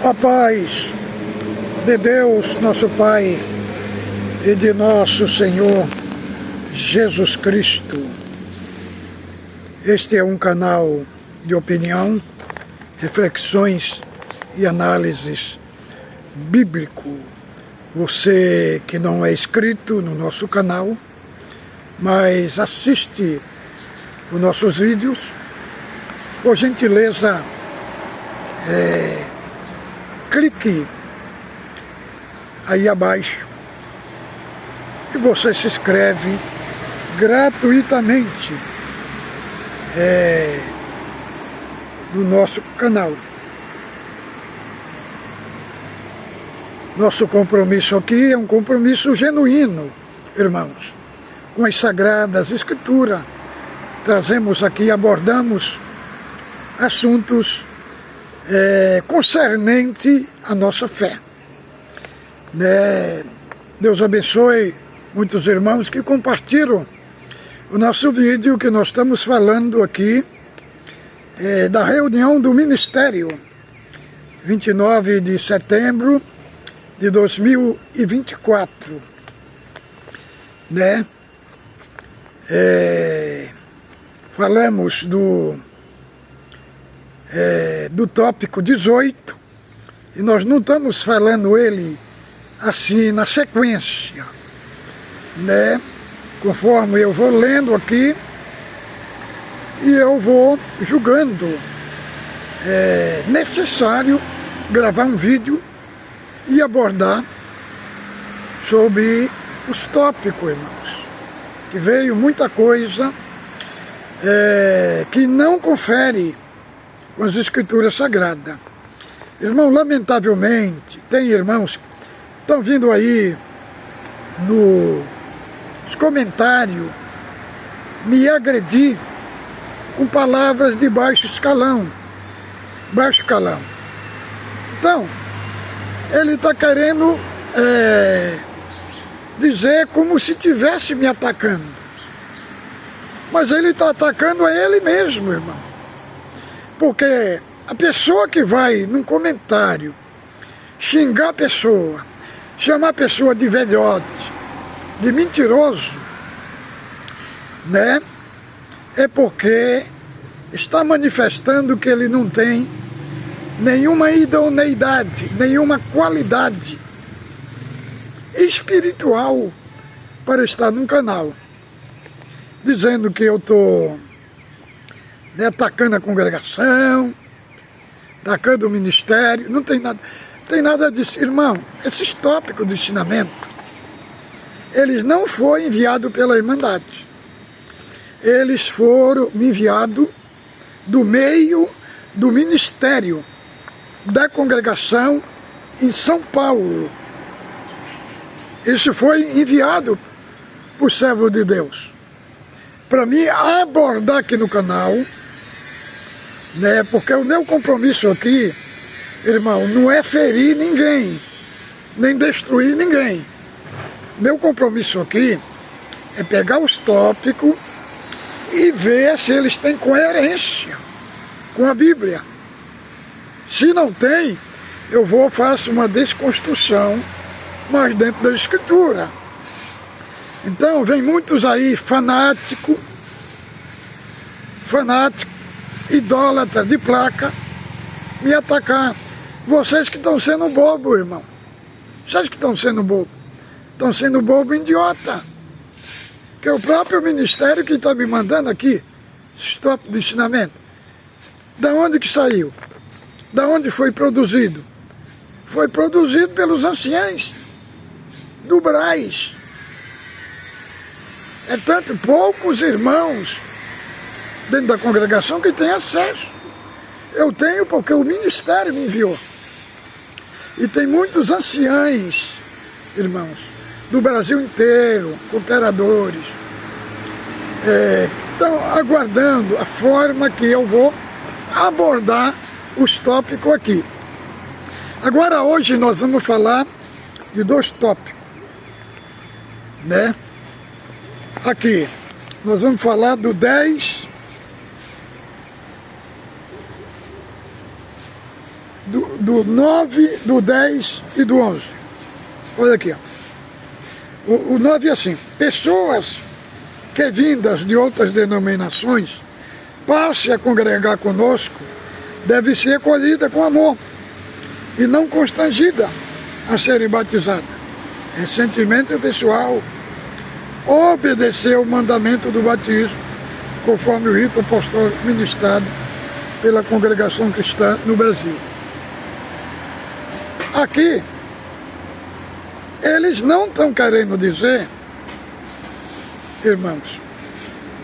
A paz de Deus, nosso Pai, e de nosso Senhor Jesus Cristo. Este é um canal de opinião, reflexões e análises bíblico. Você que não é inscrito no nosso canal, mas assiste os nossos vídeos, por gentileza, clique aí abaixo e você se inscreve gratuitamente no nosso canal. Nosso compromisso aqui é um compromisso genuíno, irmãos, com as Sagradas Escrituras. Trazemos aqui, abordamos assuntos concernente à nossa fé. Deus abençoe muitos irmãos que compartilham o nosso vídeo que nós estamos falando aqui da reunião do Ministério, 29 de setembro de 2024. Falamos do tópico 18, e nós não estamos falando ele assim na sequência, conforme eu vou lendo aqui e eu vou julgando necessário gravar um vídeo e abordar sobre os tópicos, irmãos, que veio muita coisa que não confere com as Escrituras Sagradas. Irmão, lamentavelmente, tem irmãos que estão vindo aí nos comentários me agredir com palavras de baixo escalão. Então, ele está querendo dizer como se estivesse me atacando. Mas ele está atacando a ele mesmo, irmão. Porque a pessoa que vai num comentário xingar a pessoa, chamar a pessoa de velhote, de mentiroso, é porque está manifestando que ele não tem nenhuma idoneidade, nenhuma qualidade espiritual para estar num canal, dizendo que eu estou atacando a congregação, atacando o ministério. Não tem nada disso, irmão. Esses tópicos do ensinamento, eles não foram enviados pela Irmandade. Eles foram enviados do meio do ministério da congregação em São Paulo. Isso foi enviado por servo de Deus para mim abordar aqui no canal, porque o meu compromisso aqui, irmão, não é ferir ninguém, nem destruir ninguém. Meu compromisso aqui é pegar os tópicos e ver se eles têm coerência com a Bíblia. Se não tem, eu faço uma desconstrução, mas dentro da Escritura. Então, vem muitos aí fanáticos, idólatras de placa, me atacar. Vocês que estão sendo bobo, irmão. Vocês que estão sendo bobo. Estão sendo bobo idiota. Que é o próprio ministério que está me mandando aqui, stop de ensinamento. Da onde que saiu? Da onde foi produzido? Foi produzido pelos anciãos do Brás. É tanto poucos irmãos dentro da congregação que têm acesso. Eu tenho porque o ministério me enviou. E tem muitos anciãos, irmãos, do Brasil inteiro, cooperadores, estão aguardando a forma que eu vou abordar os tópicos aqui. Agora, hoje nós vamos falar de dois tópicos, Aqui, nós vamos falar do 10 do 9, do 10 e do 11. Olha aqui, ó. O 9 é assim: pessoas que vindas de outras denominações passe a congregar conosco, deve ser acolhida com amor e não constrangida a serem batizadas. É sentimento pessoal obedecer o mandamento do batismo, conforme o rito apostólico ministrado pela congregação cristã no Brasil. Aqui, eles não estão querendo dizer, irmãos,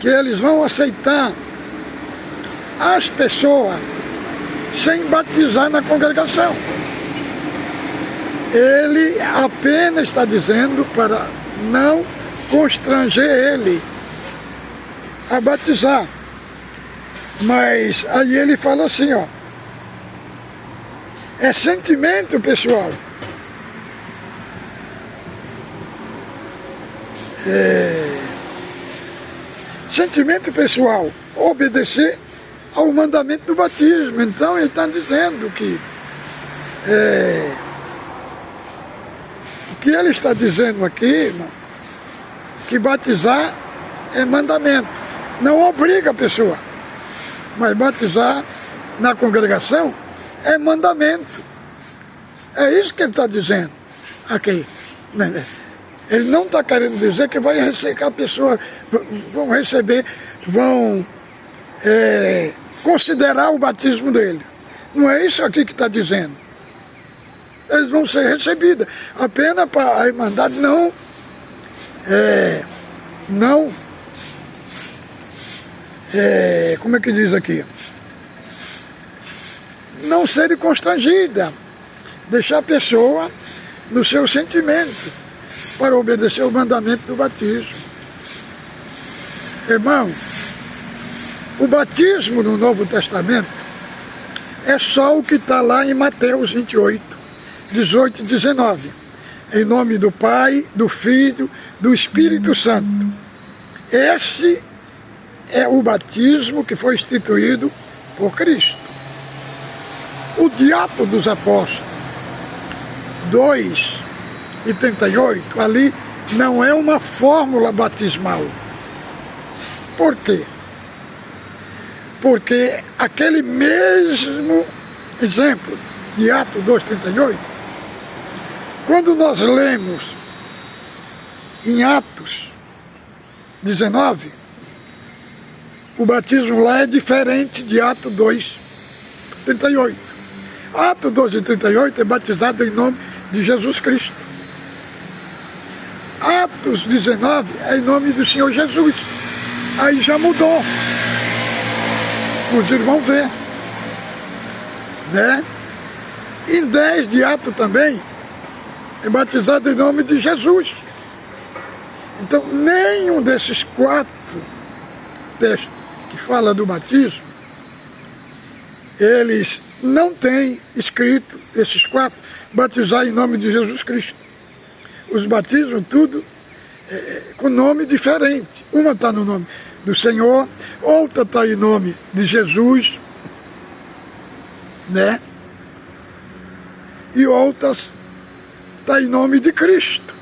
que eles vão aceitar as pessoas sem batizar na congregação. Ele apenas está dizendo para não constranger ele a batizar. Mas aí ele fala assim, ó, é sentimento pessoal. Sentimento pessoal, obedecer ao mandamento do batismo. Então ele está dizendo que o que ele está dizendo aqui, irmão, que batizar é mandamento, não obriga a pessoa, mas batizar na congregação é mandamento. É isso que ele está dizendo aqui. Ele não está querendo dizer que vai receber, a pessoa vão receber, vão considerar o batismo dele. Não é isso aqui que está dizendo. Eles vão ser recebidos. Apenas para a Irmandade não como é que diz aqui? Não ser constrangida. Deixar a pessoa no seu sentimento para obedecer o mandamento do batismo. Irmão, o batismo no Novo Testamento é só o que está lá em Mateus 28, 18 e 19. Em nome do Pai, do Filho, do Espírito Santo. Esse é o batismo que foi instituído por Cristo. O de Atos dos Apóstolos 2 e 38, ali não é uma fórmula batismal. Por quê? Porque aquele mesmo exemplo de Atos 2,38, quando nós lemos em Atos 19, o batismo lá é diferente de Atos 2,38. Atos 2,38 é batizado em nome de Jesus Cristo. Atos 19 é em nome do Senhor Jesus. Aí já mudou. Os irmãos vê, né? Em 10 de Atos também é batizado em nome de Jesus. Então, nenhum desses 4 textos que fala do batismo, eles não têm escrito, esses 4, batizar em nome de Jesus Cristo. Os batismos, tudo com nome diferente. Uma está no nome do Senhor, outra está em nome de Jesus, né? E outras está em nome de Cristo.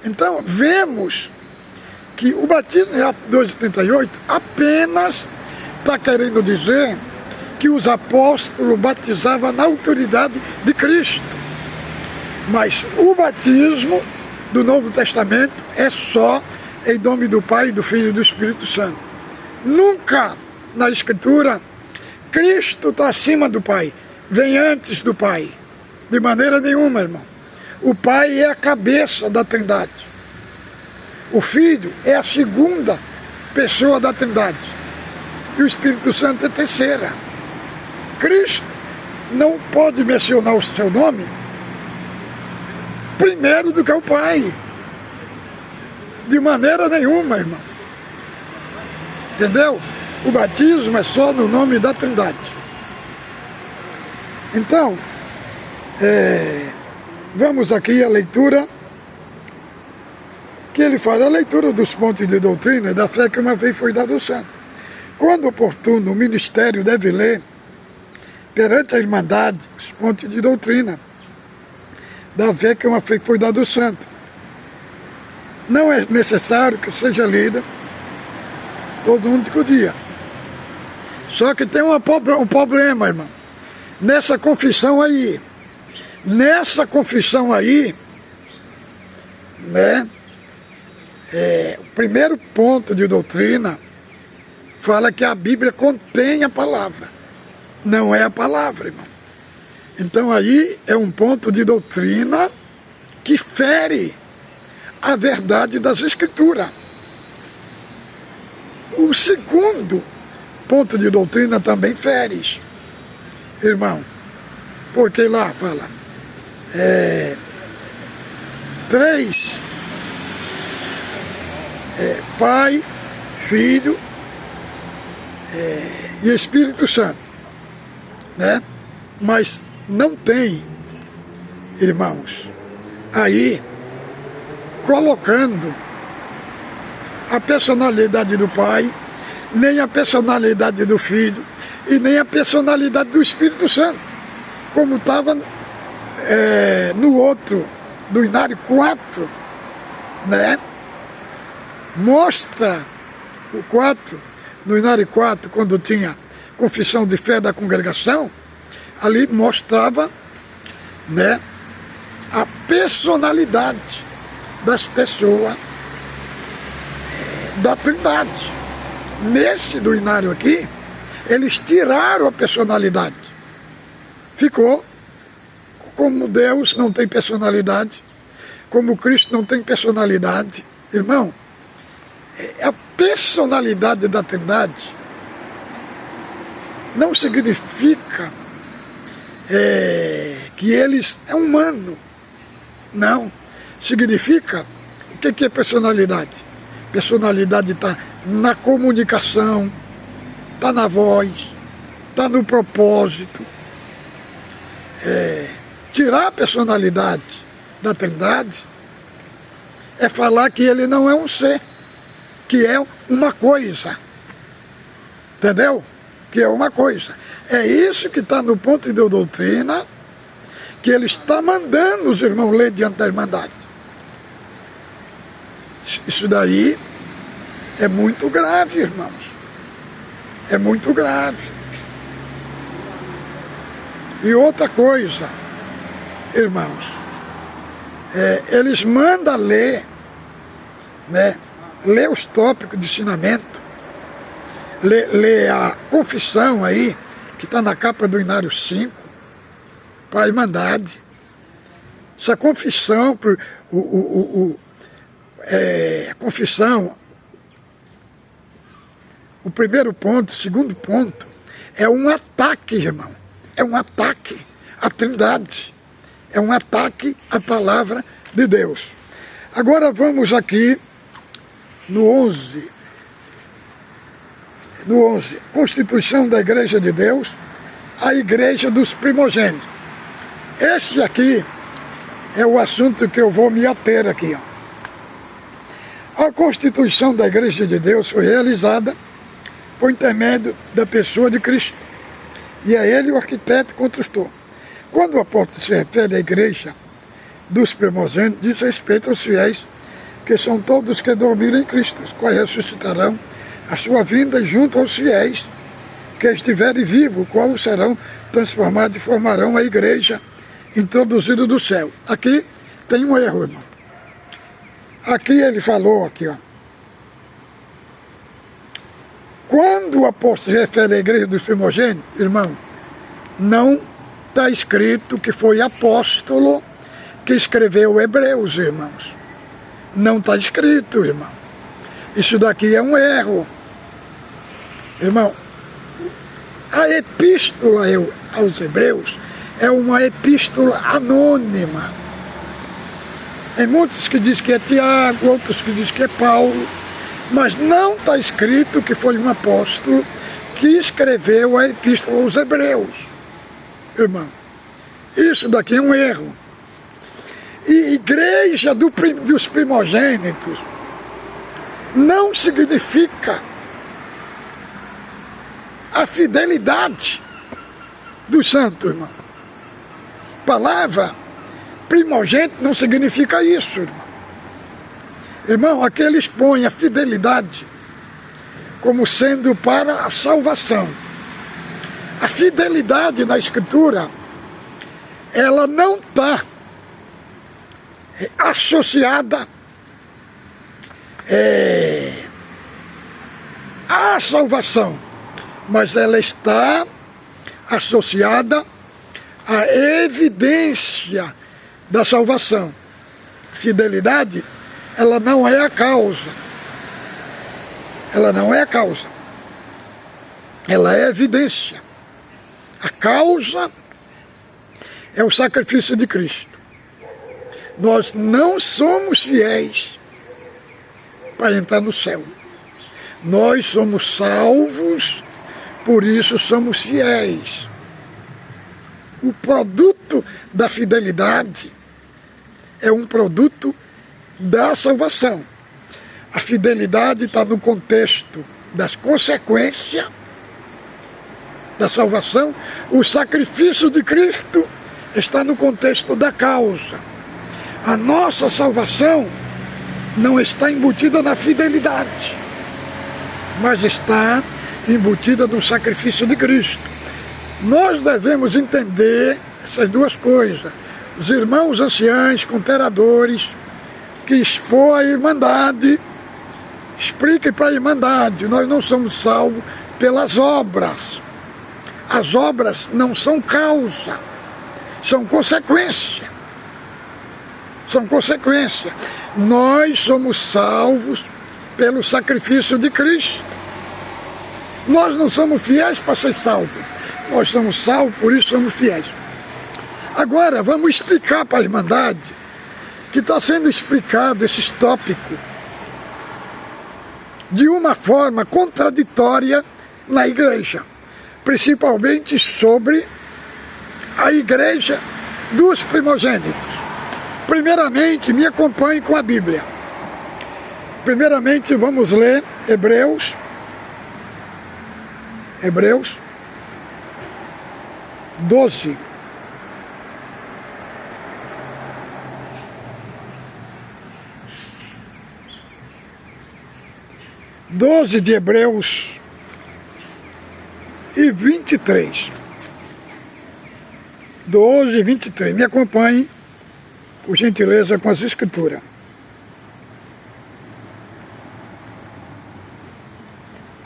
Então, vemos que o batismo em Atos 2,38 apenas está querendo dizer que os apóstolos batizavam na autoridade de Cristo. Mas o batismo do Novo Testamento é só em nome do Pai, do Filho e do Espírito Santo. Nunca na Escritura Cristo está acima do Pai, vem antes do Pai. De maneira nenhuma, irmão. O Pai é a cabeça da Trindade. O Filho é a segunda pessoa da Trindade. E o Espírito Santo é a terceira. Cristo não pode mencionar o seu nome primeiro do que o Pai. De maneira nenhuma, irmão. Entendeu? O batismo é só no nome da Trindade. Então, vamos aqui à leitura que ele faz, a leitura dos pontos de doutrina da fé que uma vez foi dada ao santo. Quando oportuno, o ministério deve ler perante a Irmandade, os pontos de doutrina da fé, que é uma fé que foi dada ao santo. Não é necessário que seja lida todo único dia. Só que tem um problema, irmão. Nessa confissão aí, né? O primeiro ponto de doutrina fala que a Bíblia contém a palavra. Não é a palavra, irmão. Então aí é um ponto de doutrina que fere a verdade das Escrituras. O segundo ponto de doutrina também fere, irmão. Porque lá fala, Pai, Filho e Espírito Santo, né? Mas não tem, irmãos, aí colocando a personalidade do Pai, nem a personalidade do Filho e nem a personalidade do Espírito Santo, como estava no outro, do Inário 4, né? Mostra o 4, no Inário 4, quando tinha confissão de fé da congregação, ali mostrava, né, a personalidade das pessoas da Trindade. Nesse do Inário aqui, eles tiraram a personalidade. Ficou como Deus não tem personalidade, como Cristo não tem personalidade. Irmão, a personalidade da Trindade não significa que eles é humano. Não. Significa, o que é personalidade? Personalidade está na comunicação, está na voz, está no propósito. Tirar a personalidade da Trindade é falar que ele não é um ser, que é uma coisa. Entendeu? Que é uma coisa. É isso que está no ponto de doutrina, que ele está mandando os irmãos ler diante da Irmandade. Isso daí é muito grave, irmãos. É muito grave. E outra coisa, irmãos, eles mandam ler, né? Ler os tópicos de ensinamento, ler a confissão aí, que está na capa do Inário 5, para a Irmandade. Essa confissão, a confissão, o primeiro ponto, o segundo ponto, é um ataque, irmão. É um ataque à Trindade. É um ataque à palavra de Deus. Agora vamos aqui no 11. No 11, Constituição da Igreja de Deus, a Igreja dos Primogênitos. Esse aqui é o assunto que eu vou me ater aqui. Ó. A Constituição da Igreja de Deus foi realizada por intermédio da pessoa de Cristo. E é ele o arquiteto e construtor. Quando o apóstolo se refere à Igreja dos Primogênitos, diz respeito aos fiéis, que são todos que dormiram em Cristo, os quais ressuscitarão a sua vinda junto aos fiéis que estiverem vivos, qual serão transformados e formarão a igreja introduzida do céu. Aqui tem um erro, irmão. Aqui ele falou, aqui, ó. Quando o apóstolo se refere à igreja dos primogênitos, irmão, não está escrito que foi apóstolo que escreveu Hebreus, irmãos. Não está escrito, irmão. Isso daqui é um erro. Irmão, a epístola aos Hebreus é uma epístola anônima. Tem muitos que dizem que é Tiago, outros que dizem que é Paulo, mas não está escrito que foi um apóstolo que escreveu a epístola aos Hebreus. Irmão, isso daqui é um erro. E igreja dos primogênitos não significa a fidelidade dos santos, irmão. Palavra primogênito não significa isso, irmão. Irmão, aqui ele expõe a fidelidade como sendo para a salvação. A fidelidade na Escritura, ela não está associada à salvação, mas ela está associada à evidência da salvação. Fidelidade, ela não é a causa. Ela não é a causa. Ela é a evidência. A causa é o sacrifício de Cristo. Nós não somos fiéis para entrar no céu. Nós somos salvos, por isso somos fiéis. O produto da fidelidade é um produto da salvação. A fidelidade está no contexto das consequências da salvação. O sacrifício de Cristo está no contexto da causa. A nossa salvação não está embutida na fidelidade, mas está embutida no sacrifício de Cristo. Nós devemos entender essas duas coisas. Os irmãos anciãos, conteradores, que expõem a Irmandade, expliquem para a Irmandade, nós não somos salvos pelas obras. As obras não são causa, são consequência. São consequência. Nós somos salvos pelo sacrifício de Cristo. Nós não somos fiéis para ser salvos. Nós somos salvos, por isso somos fiéis. Agora, vamos explicar para a Irmandade que está sendo explicado esses tópicos de uma forma contraditória na igreja, principalmente sobre a igreja dos primogênitos. Primeiramente, me acompanhe com a Bíblia. Primeiramente, vamos ler Hebreus 12. De Hebreus e 23. 12 e 23. Me acompanhe, por gentileza, com as escrituras.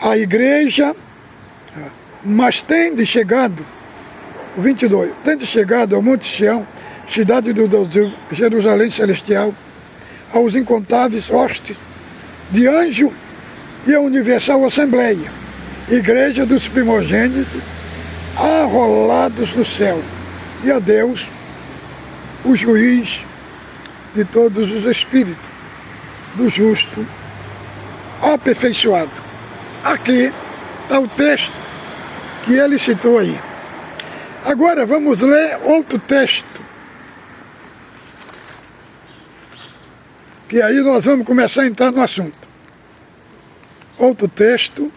A igreja, mas tende chegado, 22, tende chegado ao Monte Sião, cidade do Deus, Jerusalém celestial, aos incontáveis hostes de anjo e a universal assembleia, igreja dos primogênitos, arrolados do céu, e a Deus, o juiz de todos os espíritos, do justo aperfeiçoado. Aqui está o texto que ele citou aí. Agora vamos ler outro texto, que aí nós vamos começar a entrar no assunto. Outro texto,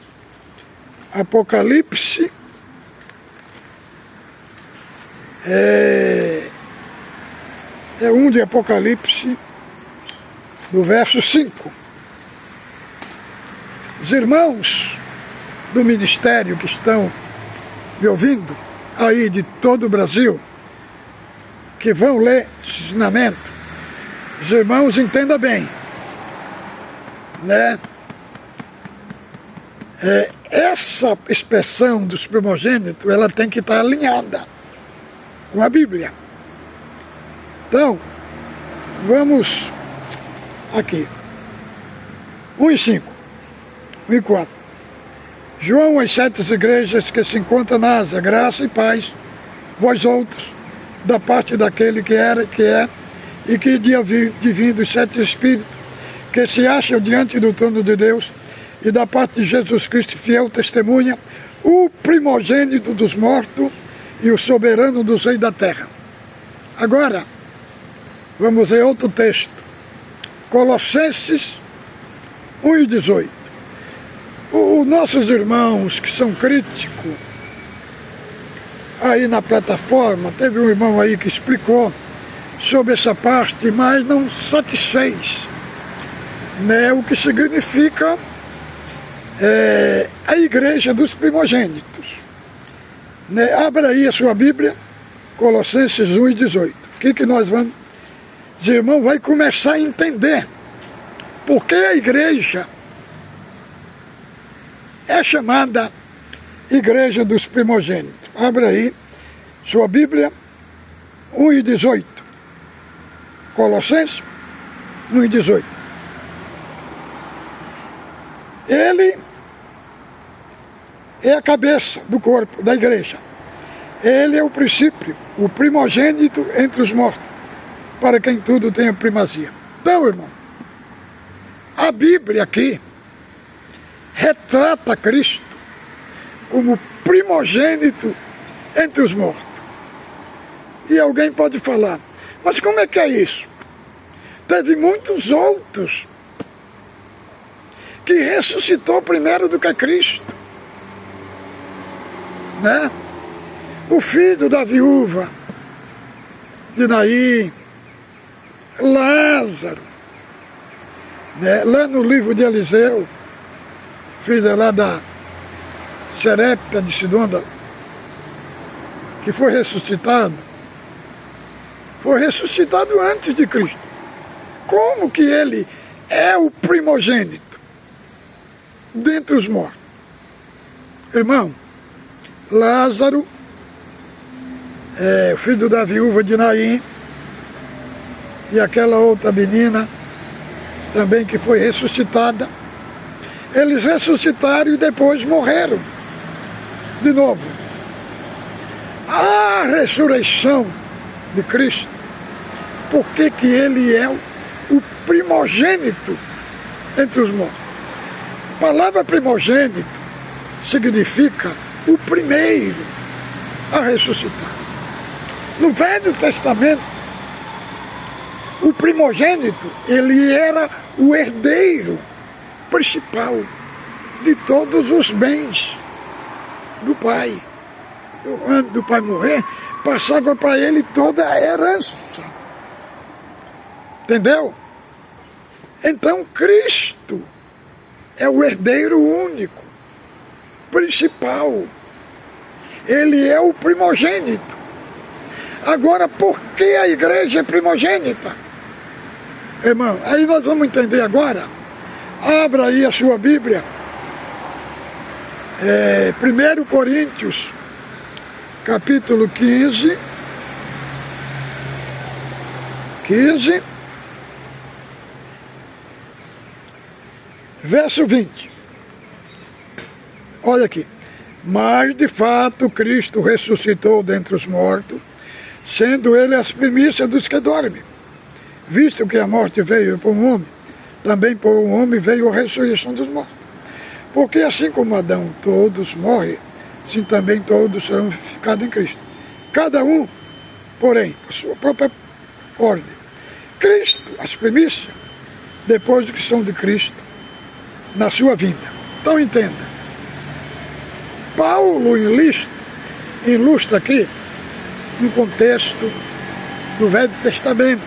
Apocalipse, é um de Apocalipse, do verso 5. Os irmãos do ministério que estão me ouvindo, aí de todo o Brasil, que vão ler esse ensinamento, os irmãos entendam bem, né? Essa expressão dos primogênitos, ela tem que estar alinhada com a Bíblia. Então, vamos aqui. 1 e 5, 1 e 4. João, as 7 igrejas que se encontram na Ásia, graça e paz, vós outros, da parte daquele que era, que é, e que de vir dos 7 Espíritos, que se acham diante do trono de Deus, e da parte de Jesus Cristo, fiel testemunha, o primogênito dos mortos e o soberano dos reis da terra. Agora, vamos ler outro texto. Colossenses 1 e 18. Os nossos irmãos que são críticos aí na plataforma, teve um irmão aí que explicou sobre essa parte, mas não satisfez, né, o que significa a igreja dos primogênitos. Né? Abra aí a sua Bíblia, Colossenses 1:18. O que nós vamos... Os irmãos vão começar a entender por que a igreja é chamada igreja dos primogênitos. Abra aí sua Bíblia, 1:18. Colossenses 1:18. Ele é a cabeça do corpo, da igreja. Ele é o princípio, o primogênito entre os mortos, para quem tudo tem a primazia. Então, irmão, a Bíblia aqui retrata Cristo como primogênito entre os mortos. E alguém pode falar, mas como é que é isso? Teve muitos outros que ressuscitou primeiro do que Cristo, né? O filho da viúva de Naim, Lázaro, né? Lá no livro de Eliseu, filho lá da Serepta de Sidonda, que foi ressuscitado antes de Cristo. Como que ele é o primogênito dentre os mortos? Irmão, Lázaro, filho da viúva de Naim, e aquela outra menina também que foi ressuscitada, eles ressuscitaram e depois morreram de novo. A ressurreição de Cristo, por que que ele é o primogênito entre os mortos? A palavra primogênito significa o primeiro a ressuscitar. No Velho Testamento, o primogênito, ele era o herdeiro principal de todos os bens do pai. Antes do pai morrer, passava para ele toda a herança. Entendeu? Então Cristo é o herdeiro único, principal. Ele é o primogênito. Agora, por que a igreja é primogênita? Irmão, aí nós vamos entender agora. Abra aí a sua Bíblia. 1 Coríntios, capítulo 15, verso 20. Olha aqui. Mas, de fato, Cristo ressuscitou dentre os mortos, sendo ele as primícias dos que dormem. Visto que a morte veio por um homem, também por um homem veio a ressurreição dos mortos. Porque assim como Adão todos morrem, assim também todos serão vivificados em Cristo. Cada um, porém, a sua própria ordem. Cristo, as primícias, depois que são de Cristo, na sua vinda. Então entenda. Paulo ilustra aqui um contexto do Velho Testamento,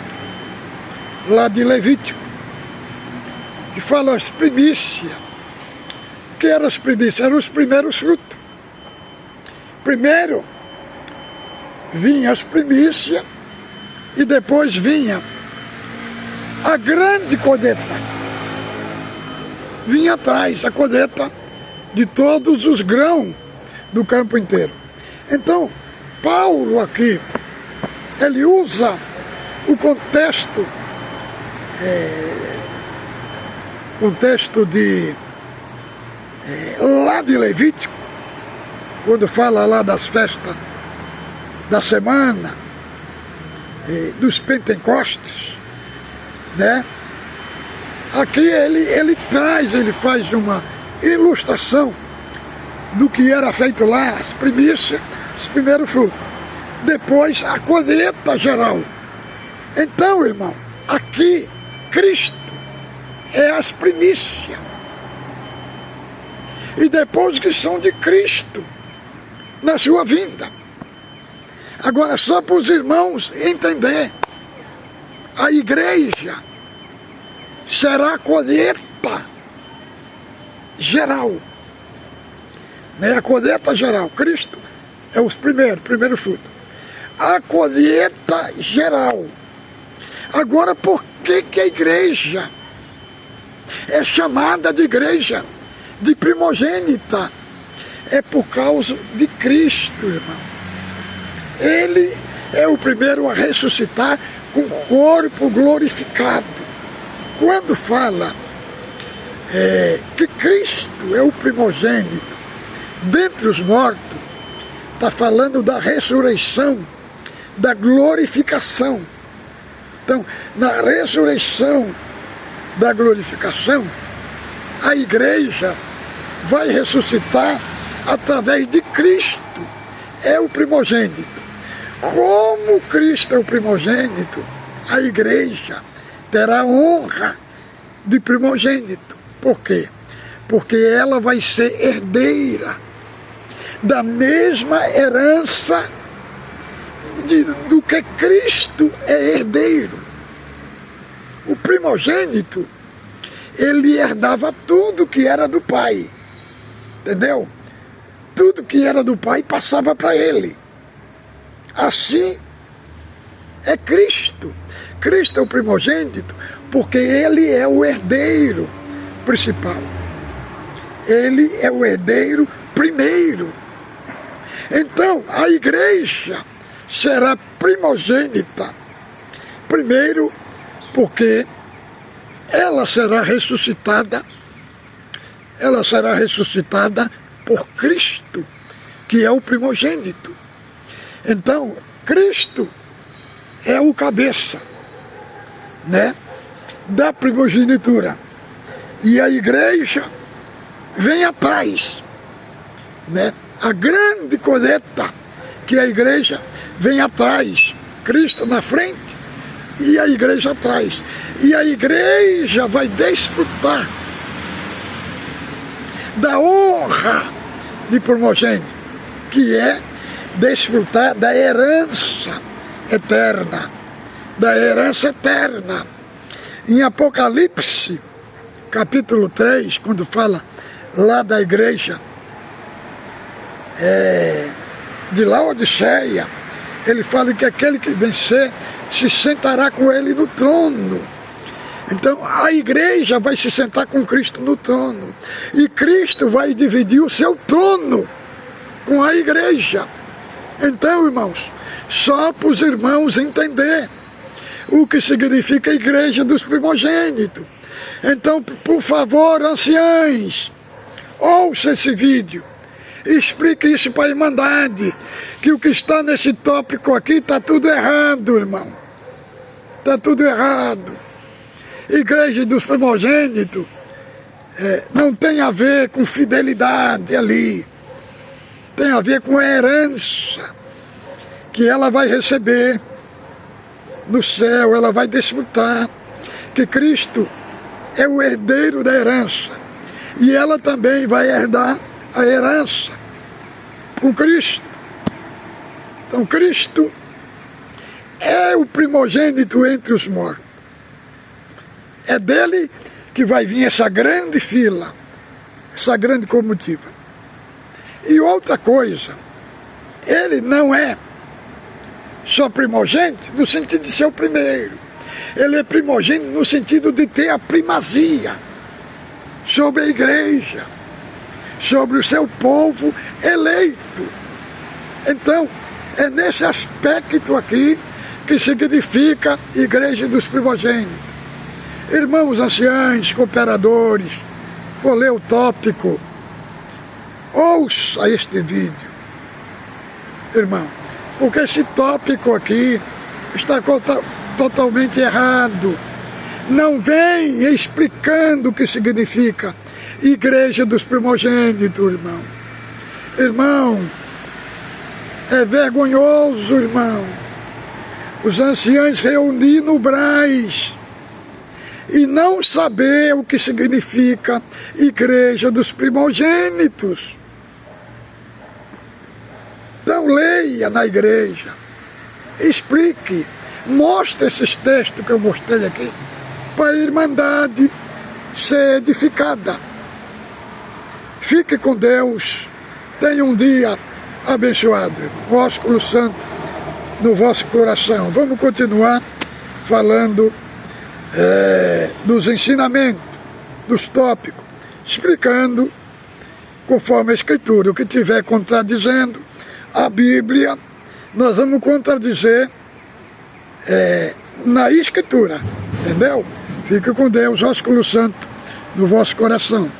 lá de Levítico, que fala as primícias. O que eram as primícias? Eram os primeiros frutos. Primeiro vinha as primícias e depois vinha a grande colheita. Vinha atrás a colheita de todos os grãos do campo inteiro. Então, Paulo aqui, ele usa o contexto de lá de Levítico, quando fala lá das festas da semana, dos Pentecostes, né? Aqui ele faz uma ilustração do que era feito lá, as primícias, os primeiros frutos. Depois a colheita geral. Então, irmão, aqui Cristo é as primícias. E depois que são de Cristo, na sua vinda. Agora, só para os irmãos entender, a igreja será a colheita geral. Né? A colheita geral, Cristo é os primeiro fruto. A colheita geral. Agora, por que a igreja é chamada de igreja de primogênita? É por causa de Cristo, irmão. Ele é o primeiro a ressuscitar com o corpo glorificado. Quando fala que Cristo é o primogênito dentre os mortos, está falando da ressurreição, da glorificação. Então, na ressurreição da glorificação, a igreja vai ressuscitar através de Cristo, é o primogênito. Como Cristo é o primogênito, a igreja terá honra de primogênito. Por quê? Porque ela vai ser herdeira da mesma herança do que Cristo é herdeiro. O primogênito, ele herdava tudo que era do Pai, entendeu? Tudo que era do Pai passava para ele. Assim é Cristo. Cristo é o primogênito porque ele é o herdeiro principal. Ele é o herdeiro primeiro. Então, a igreja será primogênita. Primeiro, porque ela será ressuscitada por Cristo, que é o primogênito. Então, Cristo é o cabeça, né, da primogenitura. E a igreja vem atrás, né? A grande colheita que a igreja vem atrás. Cristo na frente e a igreja atrás. E a igreja vai desfrutar da honra de primogênito, que é desfrutar da herança eterna. Da herança eterna. Em Apocalipse, capítulo 3, quando fala lá da igreja de Laodiceia, ele fala que aquele que vencer se sentará com ele no trono. Então a igreja vai se sentar com Cristo no trono. E Cristo vai dividir o seu trono com a igreja. Então, irmãos, só para os irmãos entender o que significa a igreja dos primogênitos. Então, por favor, anciães, ouça esse vídeo. Explique isso para a Irmandade, que o que está nesse tópico aqui está tudo errado, irmão. Está tudo errado. Igreja dos primogênitos não tem a ver com fidelidade ali. Tem a ver com a herança que ela vai receber no céu. Ela vai desfrutar que Cristo é o herdeiro da herança. E ela também vai herdar a herança com Cristo. Então Cristo é o primogênito entre os mortos. É dele que vai vir essa grande fila, essa grande comitiva. E outra coisa, ele não é só primogênito no sentido de ser o primeiro. Ele é primogênito no sentido de ter a primazia sobre a igreja, sobre o seu povo eleito. Então, é nesse aspecto aqui que significa igreja dos primogênitos. Irmãos anciãos, cooperadores, vou ler o tópico. Ouça este vídeo, irmão, porque esse tópico aqui está totalmente errado. Não vem explicando o que significa igreja dos primogênitos, irmão. Irmão, é vergonhoso, irmão, os anciãos reunir no Brás e não saber o que significa igreja dos primogênitos. Então leia na igreja, explique, mostre esses textos que eu mostrei aqui, para a Irmandade ser edificada. Fique com Deus, tenha um dia abençoado, ósculo santo no vosso coração. Vamos continuar falando dos ensinamentos, dos tópicos, explicando conforme a Escritura. O que estiver contradizendo a Bíblia, nós vamos contradizer na Escritura, entendeu? Fique com Deus, ósculo santo no vosso coração.